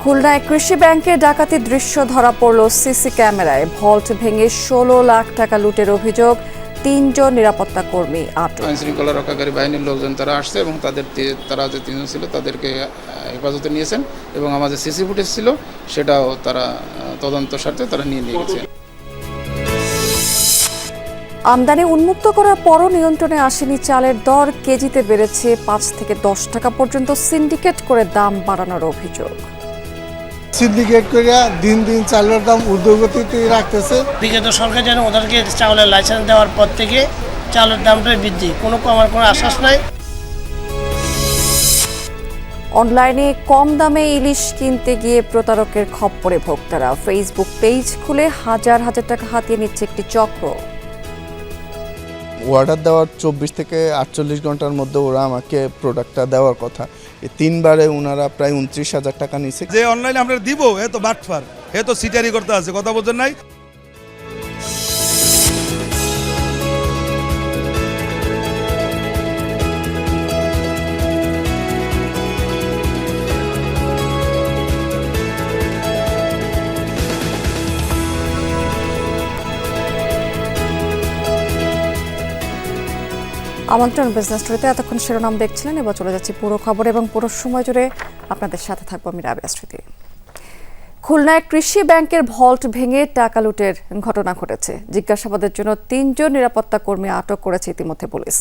খুলনায় কৃষি ব্যাংকে ডাকাতির দৃশ্য ধরা পড়ল সিসি ক্যামেরায়। ভল্ট ভেঙে 16 লাখ টাকা লুটের অভিযোগ। 3 জন নিরাপত্তা কর্মী আটক। আইন শৃঙ্খলা রক্ষাকারী বাহিনীর লোকজন তারা আসছে এবং তারা যে 3 জন ছিল তাদেরকে হেফাজতে নিয়েছেন এবং আমাদের সিসি ফুটেজ ছিল সেটাও তারা তদন্ত স্বার্থে তারা নিয়ে গেছে। আমদানি উন্মুক্ত করার পরও নিয়ন্ত্রণে আসেনি চালের দর। কেজিতে বেড়েছে 5 থেকে 10 টাকা পর্যন্ত। সিন্ডিকেট করে দাম বাড়ানোর অভিযোগ। সিন্ডিকেট করে দিন দিন চালের দাম ঊর্ধ্বগতিতে রাখতেছে। বিগত সরকার যেন ওদেরকে চাউলের লাইসেন্স দেওয়ার পর থেকে চালের দামটা বৃদ্ধি, কোনো কমার কোনো আশ্বাস নাই। অনলাইনে কম দামে ইলিশ কিনতে গিয়ে প্রতারকের খপ্পরে ভোক্তারা। ফেসবুক পেজ খুলে হাজার হাজার টাকা হাতিয়ে নিচ্ছে একটি চক্র। অর্ডার দেওয়ার 24 থেকে 48 ঘন্টার মধ্যে ওরা আমাকে প্রোডাক্টটা দেওয়ার কথা। এই 3 বারে ওনারা প্রায় 29,000 টাকা নিছে। যে অনলাইনে আমরা দিব এ তো বাটফার, এ তো সিটারি করতে আছে, কথা বোঝেন নাই। আমন্ত্রণ বিজনেস স্টোরিতে এতক্ষণ শিরোনাম দেখছিলেন। এবার চলে যাচ্ছি পুরো খবর এবং পুরো সময় জুড়ে আপনাদের সাথে থাকবো আমি রাবেয়া স্মৃতি। খুলনায় কৃষি ব্যাংকের ভল্ট ভেঙে টাকা লুটের ঘটনা ঘটেছে। জিজ্ঞাসাবাদের জন্য 3 জন নিরাপত্তা কর্মী আটক করেছে ইতিমধ্যে পুলিশ।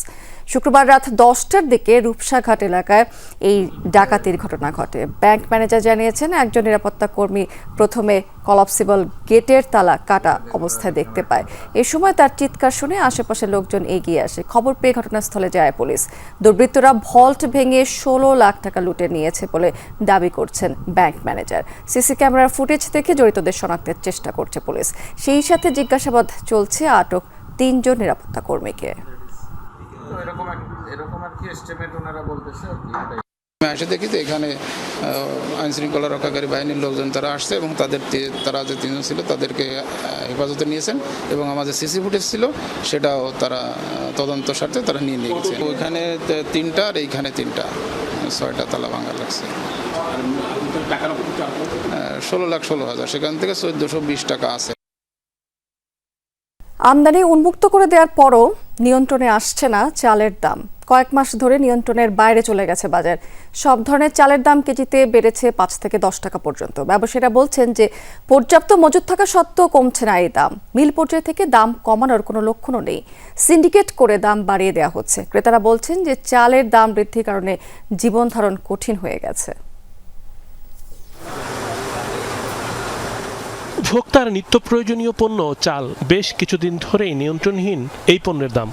শুক্রবার রাত 10টার দিকে রূপসাঘাট এলাকায় এই ডাকাতির ঘটনা ঘটে। ব্যাংক ম্যানেজার জানিয়েছেন, একজন নিরাপত্তা কর্মী প্রথমে কলাপসিবল গেটের তালা কাটা অবস্থায় দেখতে পায়। এ সময় তার চিৎকার শুনে আশেপাশের লোকজন এগিয়ে আসে। খবর পেয়ে ঘটনাস্থলে যায় পুলিশ। দুর্বৃত্তরা ভল্ট ভেঙে 16 লাখ টাকা লুটে নিয়েছে বলে দাবি করছেন ব্যাংক ম্যানেজার। সিসি ক্যামেরার ফুটেজ দেখে জড়িতদের শনাক্তের চেষ্টা করছে পুলিশ। সেই সাথে জিজ্ঞাসাবাদ চলছে আটক 3 জন নিরাপত্তা কর্মীকে। আমি এসে দেখি যে এখানে আইন শৃঙ্খলা রক্ষাকারী বাহিনীর লোকজন তারা আসছে এবং তারা যে 3 জন ছিল তাদেরকে হেফাজতে নিয়েছেন এবং আমাদের সিসি ফুটেজ ছিল সেটাও তারা তদন্ত স্বার্থে তারা নিয়ে গেছে। ওইখানে 3টা আর এইখানে 3টা, 6টা তালা ভাঙা লাগছে। 16,16,000, সেখান থেকে 1420 টাকা আছে। আমদানি উন্মুক্ত করে দেওয়ার পরও নিয়ন্ত্রণে আসছে না চালের দাম। কয়েক মাস ধরে নিয়ন্ত্রণের বাইরে চলে গেছে বাজার। সব ধরনের চালের দাম কেজিতে বেড়েছে 5 থেকে 10 টাকা পর্যন্ত। ব্যবসায়ীরা বলছেন যে পর্যাপ্ত মজুত থাকা সত্ত্বেও কমছে না এই দাম। মিল পর্যায়ে থেকে দাম কমানোর কোনো লক্ষণও নেই। সিন্ডিকেট করে দাম বাড়িয়ে দেওয়া হচ্ছে। ক্রেতারা বলছেন যে চালের দাম বৃদ্ধির কারণে জীবন ধারণ কঠিন হয়ে গেছে। ভোক্তার নিত্য প্রয়োজনীয় পণ্য চাল বেশ কিছুদিন ধরেই নিয়ন্ত্রণহীন এই পণ্যের দাম।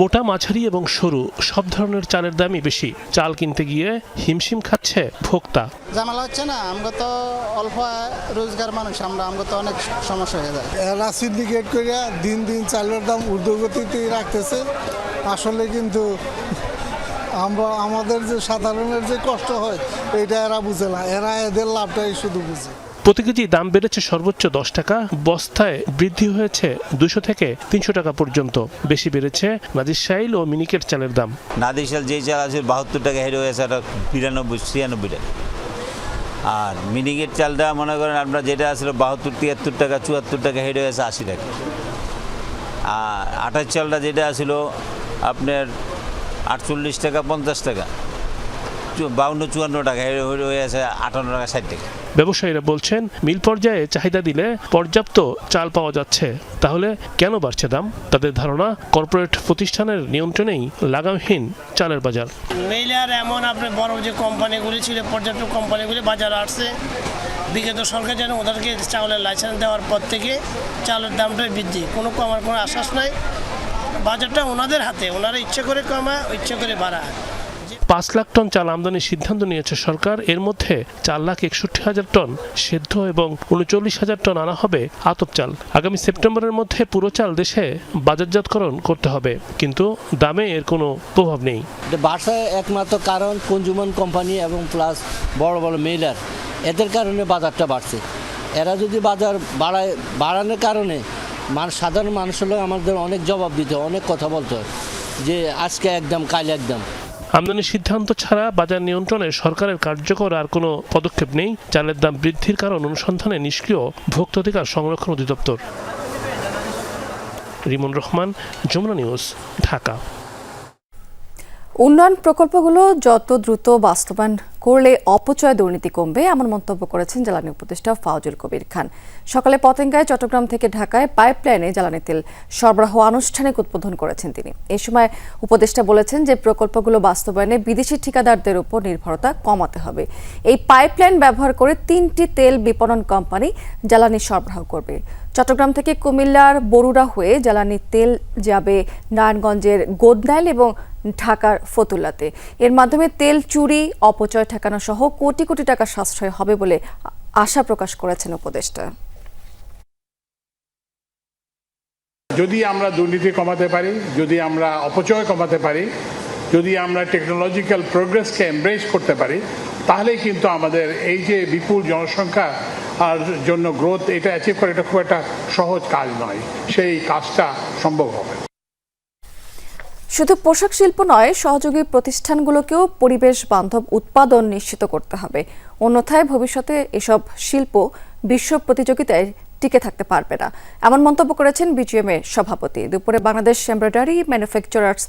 মোটা, মাঝারি এবং সরু সব ধরনের চালের দামই বেশি। চাল কিনতে গিয়ে হিমশিম খাচ্ছে ভোক্তা। জামালা হচ্ছে না, আমরা তো অল্প রোজগার মানুষ, আমরা তো অনেক সমস্যা হয়ে যায়। এরা সিন্ডিকেট করে দিন দিন চালের দাম ঊর্ধ্বগতিতে রাখতেছে। আসলে কিন্তু আমাদের যে সাধারণের যে কষ্ট হয় এটা এরা বুঝে না, এরা এদের লাভটাই শুধু বুঝে। প্রতি কেজি দাম বেড়েছে সর্বোচ্চ 10 টাকা, বস্তায় বৃদ্ধি হয়েছে 200 থেকে 300 টাকা পর্যন্ত। বেশি বেড়েছে নাজিরশাইল ও মিনিকেট চালের দাম। নাজিরশাইল যেই চাল আছে 72 টাকা হেরে হয়েছে 93 টাকা। আর মিনিকেট চালটা মনে করেন আপনার যেটা আসলে 72-73 টাকা, 74 টাকা হেরে হয়েছে 80 টাকা। আর আটার চালটা যেটা আসছিল আপনার 48 টাকা 50 টাকা, 52-54 টাকা হেরে হয়েছে 58 টাকা 60 টাকা। ব্যবসায়ীরা বলছেন, মিল পর্যায়ে চাহিদা দিলে পর্যাপ্ত চাল পাওয়া যাচ্ছে, তাহলে কেন বাড়ছে দাম? তাদের ধারণা, কর্পোরেট প্রতিষ্ঠানের নিয়ন্ত্রণেই লাগামহীন চালের বাজার। মেইলার এমন আপনার বড় যে কোম্পানিগুলি ছিল, পর্যাপ্ত কোম্পানিগুলি বাজারে আসছে। বিগত সরকার যেন ওদেরকে চাউলের লাইসেন্স দেওয়ার পর থেকে চালের দামটা বৃদ্ধি, কোনো কমার কোনো আশ্বাস নাই। বাজারটা ওনাদের হাতে, ওনারা ইচ্ছে করে কমায়, ইচ্ছে করে বাড়ায়। 5 লাখ টন চাল আমদানির সিদ্ধান্ত নিয়েছে সরকার। এর মধ্যে 4,61,000 টন সেদ্ধ এবং 39,000 টন আনা হবে আতপ চাল। আগামী সেপ্টেম্বরের মধ্যে পুরো চাল দেশে বাজারজাতকরণ করতে হবে, কিন্তু দামে এর কোনো প্রভাব নেই। বাড়ছে একমাত্র কারণ কনজিউমার কোম্পানি এবং প্লাস বড় বড় মেইলার, এদের কারণে বাজারটা বাড়ছে। এরা যদি বাজার বাড়ানোর কারণে সাধারণ মানুষের আমাদের অনেক জবাব দিতে, অনেক কথা বলতে হয় যে আজকে একদম কাল একদম। আমদানির সিদ্ধান্ত ছাড়া বাজার নিয়ন্ত্রণে সরকারের কার্যকর আর কোনো পদক্ষেপ নেই। চালের দাম বৃদ্ধির কারণ অনুসন্ধানে নিষ্ক্রিয় ভোক্তা অধিকার সংরক্ষণ অধিদপ্তর। রিমন রহমান, যমুনা নিউজ, ঢাকা। উন্নয়ন প্রকল্পগুলো যত দ্রুত বাস্তবায়ন করলে অপচয় দুর্নীতি কমবে, এমন মন্তব্য করেছেন জ্বালানি উপদেষ্টা ফাউজুল কবির খান। সকালে পতেঙ্গায় চট্টগ্রাম থেকে ঢাকায় পাইপলাইনে জ্বালানি তেল সরবরাহ আনুষ্ঠানিক উদ্বোধন করেছেন তিনি। এ সময় উপদেষ্টা বলেছেন যে প্রকল্পগুলো বাস্তবায়নে বিদেশি ঠিকাদারদের উপর নির্ভরতা কমাতে হবে। এই পাইপলাইন ব্যবহার করে 3টি তেল বিপণন কোম্পানি জ্বালানি সরবরাহ করবে। চট্টগ্রাম থেকে কুমিল্লার বরুড়া হয়ে জ্বালানি তেল যাবে নারায়ণগঞ্জের গোদনাইল এবং ঢাকার ফতুল্লাতে। এর মাধ্যমে তেল চুরি, অপচয় ঠেকানো সহ কোটি কোটি টাকা সাশ্রয় হবে বলে আশা প্রকাশ করেছেন উপদেষ্টা। যদি আমরা দুর্নীতি কমাতে পারি, যদি আমরা অপচয় কমাতে পারি, যদি আমরা টেকনোলজিক্যাল প্রোগ্রেসকে এমব্রেস করতে পারি, তাহলেই কিন্তু আমাদের এই যে বিপুল জনসংখ্যা আর জন্য গ্রোথ, এটা অ্যাচিভ করা এটা খুব একটা সহজ কাজ নয়। সেই কাজটা সম্ভব হবে। শুধু পোশাক শিল্প নয়, সহযোগী প্রতিষ্ঠানগুলোকেও পরিবেশ বান্ধব উৎপাদন নিশ্চিত করতে হবে। অন্যথায় ভবিষ্যতে এসব শিল্প বিশ্ব প্রতিযোগিতায় টিকে থাকতে পারবে না, এমন মন্তব্য করেছেন বিজিএম এর সভাপতি। দুপুরে Bangladesh embroidery manufacturers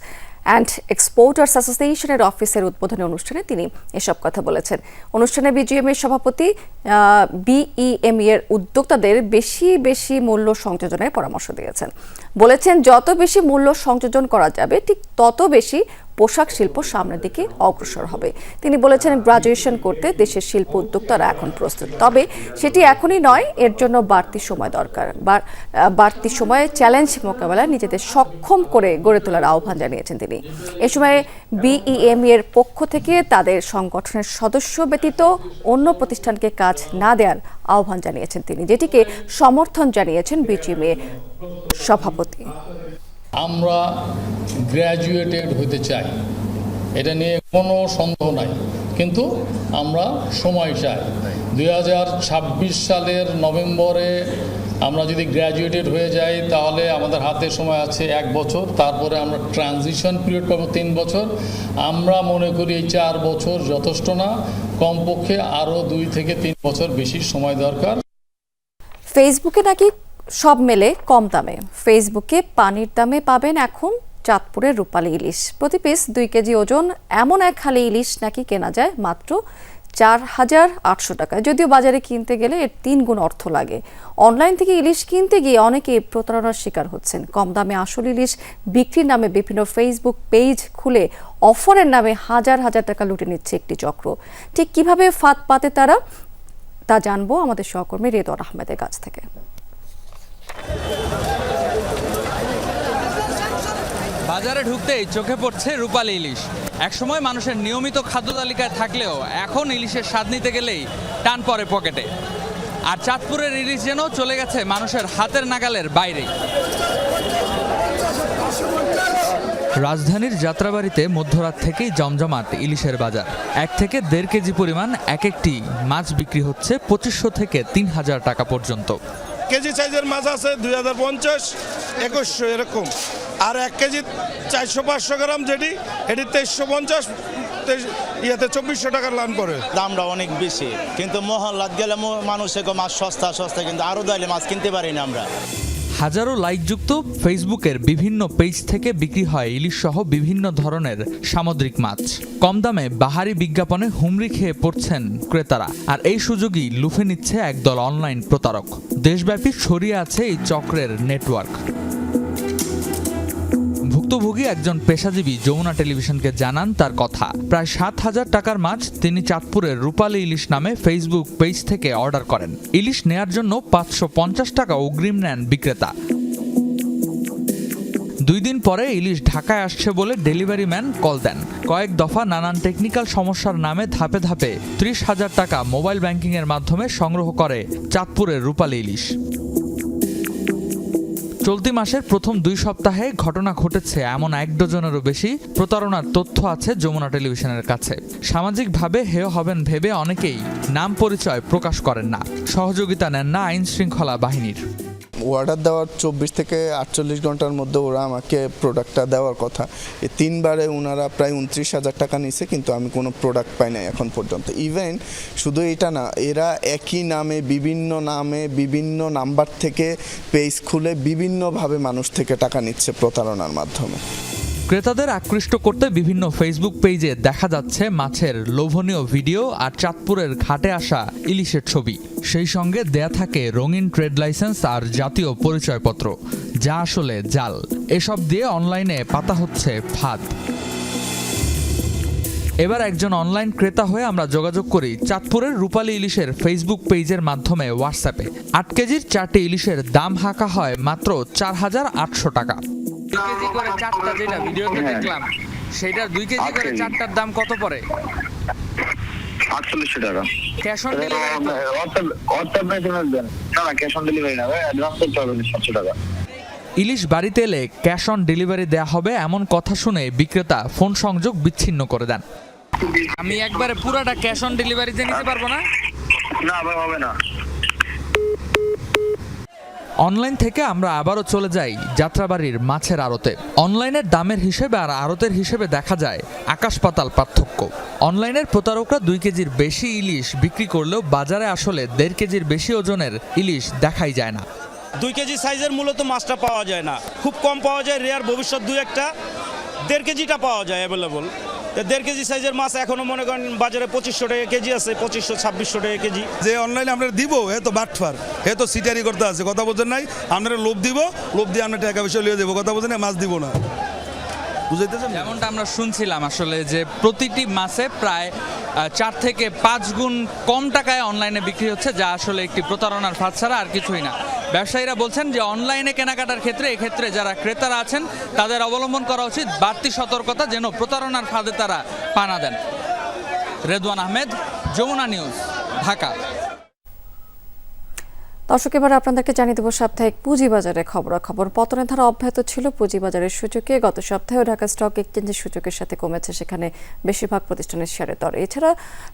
and exporters অ্যাসোসিয়েশনের অফিসের উদ্বোধনী অনুষ্ঠানে তিনি এসব কথা বলেছেন। অনুষ্ঠানে বিজিএম এর সভাপতি বিইএমই এর উদ্যোক্তাদের বেশি মূল্য সংযোজনের পরামর্শ দিয়েছেন। বলেছেন, যত বেশি মূল্য সংযোজন করা যাবে ঠিক তত বেশি পোশাক শিল্প সামনের দিকে অগ্রসর হবে। তিনি বলেছেন, গ্রাজুয়েশন করতে দেশের শিল্প উদ্যোক্তারা এখন প্রস্তুত, তবে সেটি এখনই নয়, এর জন্য বাড়তি সময় দরকার। বাড়তি সময়ে চ্যালেঞ্জ মোকাবেলায় নিজেদের সক্ষম করে গড়ে তোলার আহ্বান জানিয়েছেন তিনি। এ সময় বিইএমই এর পক্ষ থেকে তাদের সংগঠনের সদস্য ব্যতীত অন্য প্রতিষ্ঠানকে কাজ না দেওয়ার আহ্বান জানিয়েছেন তিনি, যেটিকে সমর্থন জানিয়েছেন বিজিএমই এর সভাপতি। আমরা গ্র্যাজুয়েটেড হতে চাই, এটা নিয়ে কোনো সন্দেহ নাই, কিন্তু আমরা সময় চাই। 2026 সালের নভেম্বরে আমরা যদি গ্র্যাজুয়েটেড হয়ে যাই তাহলে আমাদের হাতে সময় আছে 1 বছর, তারপরে আমরা ট্রানজিশন পিরিয়ড পাবো 3 বছর। আমরা মনে করি এই 4 বছর যথেষ্ট না, কমপক্ষে আরও 2 থেকে 3 বছর বেশি সময় দরকার। ফেসবুকে নাকি সব মেলে কম দামে। ফেসবুকে পানির দামে পাবেন এখন চাঁদপুরের রূপালী ইলিশ। প্রতি পিস 2 কেজি ওজন এমন এক হালি ইলিশ নাকি কেনা যায় মাত্র 4,800 টাকায়। যদিও বাজারে কিনতে গেলে এর 3 গুণ অর্থ লাগে। অনলাইন থেকে ইলিশ কিনতে গিয়ে অনেকেই প্রতারণার শিকার হচ্ছেন। কম দামে আসল ইলিশ বিক্রির নামে বিভিন্ন ফেসবুক পেজ খুলে অফারের নামে হাজার টাকা লুটে নিচ্ছে একটি চক্র। ঠিক কিভাবে ফাঁদ পাতে তারা, তা জানবো আমাদের সহকর্মী রেদওয়ান আহমেদের কাছ থেকে। বাজারে ঢুকতেই চোখে পড়ছে রূপালী ইলিশ। একসময় মানুষের নিয়মিত খাদ্য তালিকায় থাকলেও এখন ইলিশের স্বাদ নিতে গেলেই টান পড়ে পকেটে। আর চাঁদপুরের ইলিশ যেন চলে গেছে মানুষের হাতের নাগালের বাইরে। রাজধানীর যাত্রাবাড়িতে মধ্যরাত থেকেই জমজমাট ইলিশের বাজার। 1 থেকে 1.5 কেজি পরিমাণ এক একটি মাছ বিক্রি হচ্ছে 2500 থেকে 3000 টাকা পর্যন্ত। কেজি সাইজের মাছ আছে 2050, 2100 এরকম। আর 1 কেজি 400-500 গ্রাম যেটি, এটি 2350, ইয়াতে 2400 টাকার লান পড়ে। দামটা অনেক বেশি, কিন্তু মহল্লাত গেলে মানুষের মাছ সস্তা, কিন্তু আরও দাইলে মাছ কিনতে পারি না আমরা। হাজারো লাইকযুক্ত ফেসবুকের বিভিন্ন পেজ থেকে বিক্রি হয় ইলিশ সহ বিভিন্ন ধরনের সামুদ্রিক মাছ। কম দামে বাহারি বিজ্ঞাপনে হুমড়ি খেয়ে পড়ছেন ক্রেতারা। আর এই সুযোগই লুফে নিচ্ছে একদল অনলাইন প্রতারক। দেশব্যাপী ছড়িয়ে আছে এই চক্রের নেটওয়ার্ক। ভুক্তভোগী একজন পেশাজীবী যমুনা টেলিভিশনকে জানান তার কথা। প্রায় 7,000 টাকার মাছ তিনি চাঁদপুরের রূপালী ইলিশ নামে ফেসবুক পেজ থেকে অর্ডার করেন। ইলিশ নেয়ার জন্য 550 টাকা অগ্রিম নেন বিক্রেতা। 2 দিন পরে ইলিশ ঢাকায় আসছে বলে ডেলিভারি ম্যান কল দেন। কয়েক দফা নানান টেকনিক্যাল সমস্যার নামে ধাপে 30,000 টাকা মোবাইল ব্যাংকিংয়ের মাধ্যমে সংগ্রহ করে চাঁদপুরের রূপালী ইলিশ। চলতি মাসের প্রথম 2 সপ্তাহে ঘটনা ঘটেছে এমন 1 ডজনেরও বেশি প্রতারণার তথ্য আছে যমুনা টেলিভিশনের কাছে। সামাজিকভাবে হেয় হবেন ভেবে অনেকেই নাম পরিচয় প্রকাশ করেন না, সহযোগিতা নেন না আইন শৃঙ্খলা বাহিনীর। অর্ডার দেওয়ার 24 থেকে 48 ঘন্টার মধ্যে ওরা আমাকে প্রোডাক্টটা দেওয়ার কথা। এই 3 বারে ওনারা প্রায় 29,000 টাকা নিছে, কিন্তু আমি কোনো প্রোডাক্ট পাই নাই এখন পর্যন্ত। ইভেন শুধু এটা না, এরা একই নামে বিভিন্ন নাম্বার থেকে পেজ খুলে বিভিন্নভাবে মানুষ থেকে টাকা নিচ্ছে প্রতারণার মাধ্যমে। ক্রেতাদের আকৃষ্ট করতে বিভিন্ন ফেসবুক পেজে দেখা যাচ্ছে মাছের লোভনীয় ভিডিও আর চাঁদপুরের ঘাটে আসা ইলিশের ছবি। সেই সঙ্গে দেয়া থাকে রঙিন ট্রেড লাইসেন্স আর জাতীয় পরিচয়পত্র, যা আসলে জাল। এসব দিয়ে অনলাইনে পাতা হচ্ছে ফাঁদ। এবার একজন অনলাইন ক্রেতা হয়ে আমরা যোগাযোগ করি চাঁদপুরের রূপালী ইলিশের ফেসবুক পেজের মাধ্যমে হোয়াটসঅ্যাপে। 8 কেজির 4টি ইলিশের দাম হাঁকা হয় মাত্র 4,800 টাকা। 2 কেজি করে 4টা যেটা ভিডিওতে দেখলাম, সেটার 2 কেজি করে 4টার দাম কত পড়ে? 4800 টাকা। Cash on delivery? Cash on delivery না ভাই, অ্যাডভান্স করতে হবে 700 টাকা। ইলিশ বাড়িতে এলে ক্যাশ অন ডেলিভারি দেয়া হবে এমন কথা শুনে বিক্রেতা ফোন সংযোগ বিচ্ছিন্ন করে দেন। আমি একবারে পুরোটা ক্যাশ অন ডেলিভারিতে নিতে পারবো না? না ভাই, হবে না। অনলাইন থেকে আমরা আবারও চলে যাই যাত্রাবাড়ির মাছের আড়তে। অনলাইনের দামের হিসেবে আর আড়তের হিসেবে দেখা যায় আকাশ পাতাল পার্থক্য। অনলাইনের প্রতারকরা 2 কেজির বেশি ইলিশ বিক্রি করলেও বাজারে আসলে 1.5 কেজির বেশি ওজনের ইলিশ দেখাই যায় না। 2 কেজি সাইজের মূলত মাছটা পাওয়া যায় না, খুব কম পাওয়া যায়, রেয়ার ভবিষ্যৎ 2-1টা। 1.5 কেজিটা পাওয়া যায় অ্যাভেলেবল। 1.5 কেজি সাইজের মাছ এখনো মনে করেন বাজারে 2500 টাকা কেজি আছে, 2500-2600 টাকা কেজি। যে অনলাইনে আমরা দিব, হে তো বাটফার, হে তো সিটারি করতে আছে, কথা বোঝেন নাই। আমরা লোভ দিব, লোভ দিয়ে আমরা টাকা পয়সা লিয়ে দেবো, কথা বোঝেন না, মাছ দিব না। বুঝাইতেছেন? যেমনটা আমরা শুনছিলাম আসলে যে প্রতিটি মাছে প্রায় 4 থেকে 5 গুণ কম টাকায় অনলাইনে বিক্রি হচ্ছে, যা আসলে একটি প্রতারণার ফাঁদ ছাড়া আর কিছুই না। ব্যবসায়ীরা বলছেন যে অনলাইনে কেনাকাটার ক্ষেত্রে যারা ক্রেতারা আছেন তাদের অবলম্বন করা উচিত বাড়তি সতর্কতা, যেন প্রতারণার ফাঁদে তারা পা না দেন। রেদওয়ান আহমেদ, যমুনা নিউজ, ঢাকা। দর্শক, এবার আপনাদেরকে জানিয়ে দেব সাপ্তাহিক পুঁজিবাজারে খবরাখবর। পতনের ধারা অব্যাহত ছিল পুঁজিবাজারের সূচকে। গত সপ্তাহেও ঢাকা স্টক এক্সচেঞ্জের সূচকের সাথে কমেছে সেখানে বেশিরভাগ প্রতিষ্ঠানের শেয়ারের দর। এছাড়া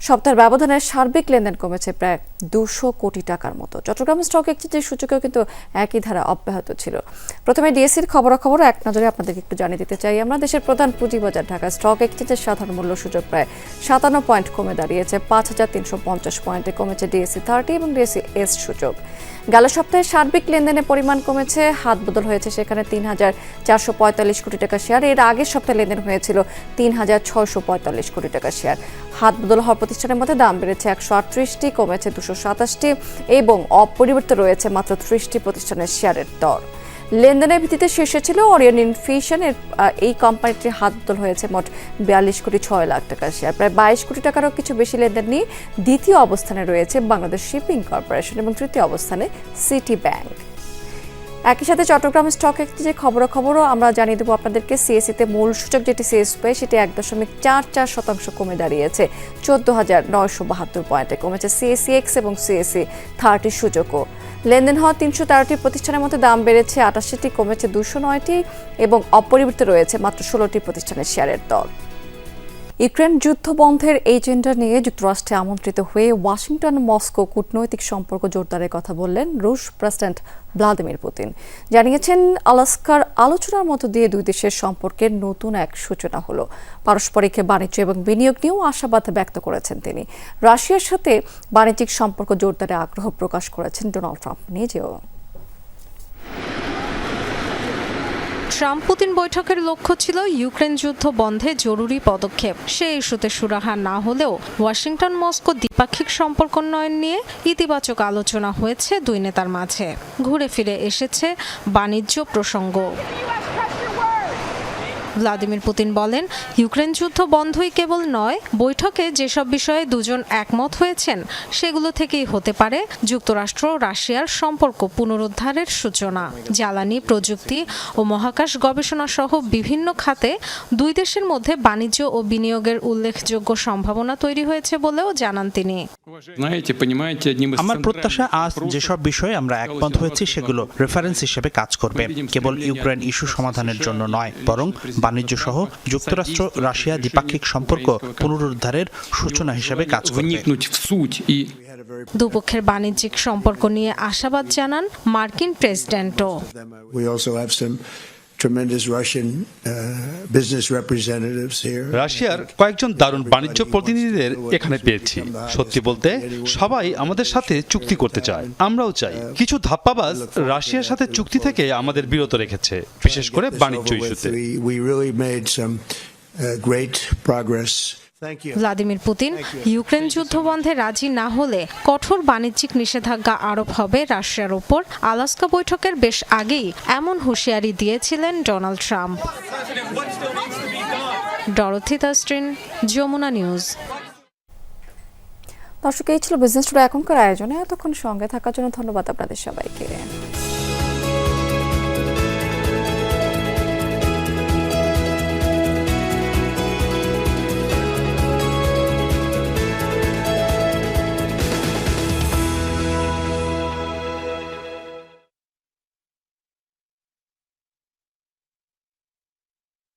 সপ্তাহের ব্যবধানে সার্বিক লেনদেন কমেছে প্রায় 200 কোটি টাকার মতো। চট্টগ্রাম স্টক এক্সচেঞ্জের সূচকেও কিন্তু একই ধারা অব্যাহত ছিল। প্রথমে ডিএসসির খবরাখবর এক নজরে আপনাদেরকে একটু জানিয়ে দিতে চাই আমরা। দেশের প্রধান পুঁজিবাজার ঢাকা স্টক এক্সচেঞ্জের সাধারণ মূল্য সূচক প্রায় 57 পয়েন্ট কমে দাঁড়িয়েছে 5350 পয়েন্টে। কমেছে ডিএসসি 30 এবং ডিএসসি এস সূচক। গেল সপ্তাহে সার্বিক লেনদেনের পরিমাণ কমেছে, হাত বদল হয়েছে সেখানে 3,445 কোটি টাকা শেয়ার। এর আগের সপ্তাহে লেনদেন হয়েছিল 3,645 কোটি টাকা শেয়ার। হাত বদল হওয়া প্রতিষ্ঠানের মধ্যে দাম বেড়েছে 138টি, কমেছে 227টি এবং অপরিবর্তিত রয়েছে মাত্র 30টি প্রতিষ্ঠানের শেয়ারের দর। লেনদেনের ভিত্তিতে শীর্ষে ছিল ওরিয়ন ইনফিউশন। এই কোম্পানিটির হাত বদল হয়েছে মোট 42,06,00,000 টাকার শেয়ার। প্রায় 22 কোটি টাকারও কিছু বেশি লেনদেন নিয়ে দ্বিতীয় অবস্থানে রয়েছে বাংলাদেশ শিপিং কর্পোরেশন এবং তৃতীয় অবস্থানে সিটি ব্যাংক। একই সাথে চট্টগ্রাম স্টক এক্সচেঞ্জের খবরও আমরা জানিয়ে দেবো আপনাদেরকে। সিএসসিতে মূল সূচক যেটি সিএসপি, সেটি 1.44% কমে দাঁড়িয়েছে 14,972 পয়েন্টে। কমেছে সিএসসি এক্স এবং সিএসসি 30 সূচকও। লেনদেন হওয়া 313টি প্রতিষ্ঠানের মধ্যে দাম বেড়েছে 88টি, কমেছে 209টি এবং অপরিবর্তিত রয়েছে মাত্র 16টি প্রতিষ্ঠানের শেয়ারের দর। ইউক্রেন যুদ্ধ বন্ধের এজেন্ডা নিয়ে যুক্তরাষ্ট্রে আমন্ত্রিত হয়ে ওয়াশিংটন মস্কো কূটনৈতিক সম্পর্ক জোরদারের কথা বললেন রুশ প্রেসিডেন্ট ভ্লাদিমির পুতিন। জানিয়েছেন, আলাস্কার আলোচনার মধ্য দিয়ে দুই দেশের সম্পর্কের নতুন এক সূচনা হলো। পারস্পরিক বাণিজ্য এবং বিনিয়োগ নিয়েও আশাবাদ ব্যক্ত করেছেন তিনি। রাশিয়ার সাথে বাণিজ্যিক সম্পর্ক জোরদারে আগ্রহ প্রকাশ করেছেন ডোনাল্ড ট্রাম্প নিজেও। ট্রাম্প পুতিন বৈঠকের লক্ষ্য ছিল ইউক্রেন যুদ্ধ বন্ধে জরুরি পদক্ষেপ। সেই ইস্যুতে সুরাহা না হলেও ওয়াশিংটন মস্কো দ্বিপাক্ষিক সম্পর্ক উন্নয়ন নিয়ে ইতিবাচক আলোচনা হয়েছে দুই নেতার মাঝে। ঘুরে ফিরে এসেছে বাণিজ্য প্রসঙ্গ। ভ্লাদিমির পুতিন বলেন, ইউক্রেন যুদ্ধ বন্ধই কেবল নয়, বৈঠকে যেসব বিষয়ে দুজন একমত হয়েছেন সেগুলো থেকেই হতে পারে যুক্তরাষ্ট্র রাশিয়ার সম্পর্ক পুনরুদ্ধারের সূচনা। জ্বালানি, প্রযুক্তি ও মহাকাশ গবেষণা সহ বিভিন্ন খাতে দুই দেশের মধ্যে বাণিজ্য ও বিনিয়োগের উল্লেখযোগ্য সম্ভাবনা তৈরি হয়েছে বলেও জানান তিনি। আমার প্রত্যাশা, আজ যেসব বিষয়ে আমরা একমত হয়েছি সেগুলো রেফারেন্স হিসেবে কাজ করবে, কেবল ইউক্রেন ইস্যু সমাধানের জন্য নয়, বরং বাণিজ্য সহ যুক্তরাষ্ট্র রাশিয়া দ্বিপাক্ষিক সম্পর্ক পুনরুদ্ধারের সূচনা হিসেবে কাজ করবে। দুপক্ষের বাণিজ্যিক সম্পর্ক নিয়ে আশাবাদ জানান মার্কিন প্রেসিডেন্টও। We also have some tremendous Russian business representatives here. রাশিয়ার কয়েকজন দারুণ বাণিজ্য প্রতিনিধিদের এখানে পেয়েছি। সত্যি বলতে সবাই আমাদের সাথে চুক্তি করতে চায়, আমরাও চাই। কিছু ধাপ্পাবাজ রাশিয়ার সাথে চুক্তি থেকে আমাদের বিরত রেখেছে, বিশেষ করে বাণিজ্য ইস্যুতে। We really made some great progress. Vladimir Putin Ukraine যুদ্ধ বন্ধে রাজি না হলে কঠোর বাণিজ্যিক নিষেধাজ্ঞা আরোপ হবে রাশিয়ার ওপর। আলাস্কা বৈঠকের বেশ আগেই এমন হুঁশিয়ারি দিয়েছিলেন ডোনাল্ড ট্রাম্প। ডরথি তাস্ট্রিন, যমুনা নিউজ। দর্শক, এই ছিল বিজনেস টুডে এখনকার আয়োজনে। এতক্ষণ সঙ্গে থাকার জন্য ধন্যবাদ আপনাদের সবাইকে।